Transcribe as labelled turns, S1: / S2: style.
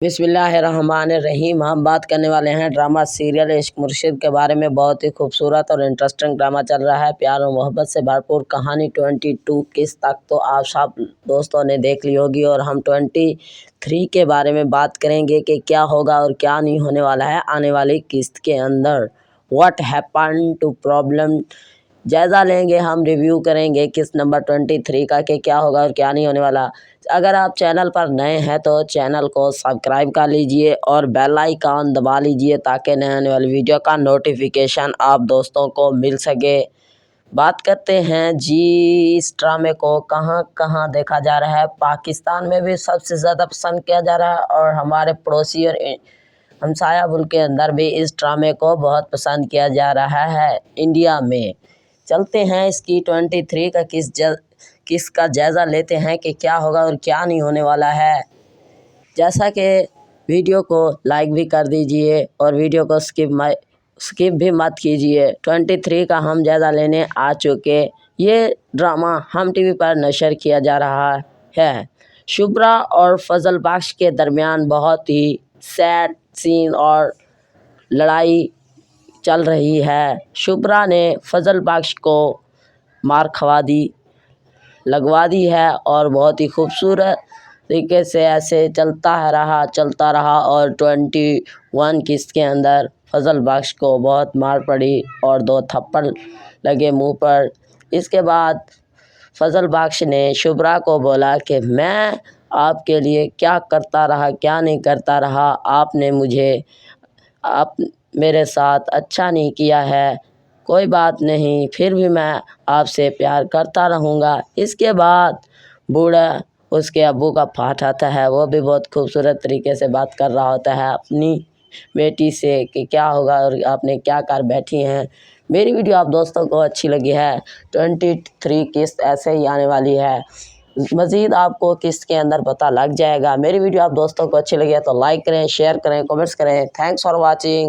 S1: बिस्मिल्लाहिर्रहमानिर्रहीम। हम बात करने वाले हैं ड्रामा सीरियल इश्क मुर्शिद के बारे में। बहुत ही खूबसूरत और इंटरेस्टिंग ड्रामा चल रहा है। प्यार और मोहब्बत से भरपूर कहानी 22 किस तक तो आप सब दोस्तों ने देख ली होगी, और हम 23 के बारे में बात करेंगे कि क्या होगा और क्या नहीं होने वाला है आने वाली किस्त के अंदर। व्हाट हैपन टू प्रॉब्लम जायज़ा लेंगे, हम रिव्यू करेंगे किस्त नंबर 23 का कि क्या होगा और क्या नहीं होने वाला। अगर आप चैनल पर नए हैं तो चैनल को सब्सक्राइब कर लीजिए और बेल आइकन दबा लीजिए ताकि नए आने वाली वीडियो का नोटिफिकेशन आप दोस्तों को मिल सके। बात करते हैं जी, इस ड्रामे को कहाँ कहाँ देखा जा रहा है। पाकिस्तान में भी सबसे ज़्यादा पसंद किया जा रहा है, और हमारे पड़ोसी और हमसाया मुल्क के अंदर भी इस ड्रामे को बहुत पसंद किया जा रहा है। इंडिया में चलते हैं इसकी 23 का किसका जायज़ा लेते हैं कि क्या होगा और क्या नहीं होने वाला है। जैसा कि वीडियो को लाइक भी कर दीजिए और वीडियो को स्किप भी मत कीजिए। 23 का हम जायज़ा लेने आ चुके। ये ड्रामा हम टीवी पर नशर किया जा रहा है। शुभ्रा और फजल बख्श के दरमियान बहुत ही सैड सीन और लड़ाई चल रही है। शुभ्रा ने फजल बख्श को मार लगवा दी है, और बहुत ही खूबसूरत तरीके से ऐसे चलता रहा और 21 किस्त के अंदर फजल बख्श को बहुत मार पड़ी और 2 थप्पड़ लगे मुंह पर। इसके बाद फजल बख्श ने शुभ्रा को बोला कि मैं आपके लिए क्या करता रहा क्या नहीं करता रहा, आप मेरे साथ अच्छा नहीं किया है, कोई बात नहीं, फिर भी मैं आपसे प्यार करता रहूँगा। इसके बाद बूढ़ा उसके अब्बू का पार्ट आता है। वो भी बहुत खूबसूरत तरीके से बात कर रहा होता है अपनी बेटी से कि क्या होगा और आपने क्या कर बैठी हैं। मेरी वीडियो आप दोस्तों को अच्छी लगी है। 23 किस्त ऐसे ही आने वाली है। मज़ीद आपको किस्त के अंदर पता लग जाएगा। मेरी वीडियो आप दोस्तों को अच्छी लगी है तो लाइक करें, शेयर करें, कमेंट्स करें। Thanks for watching.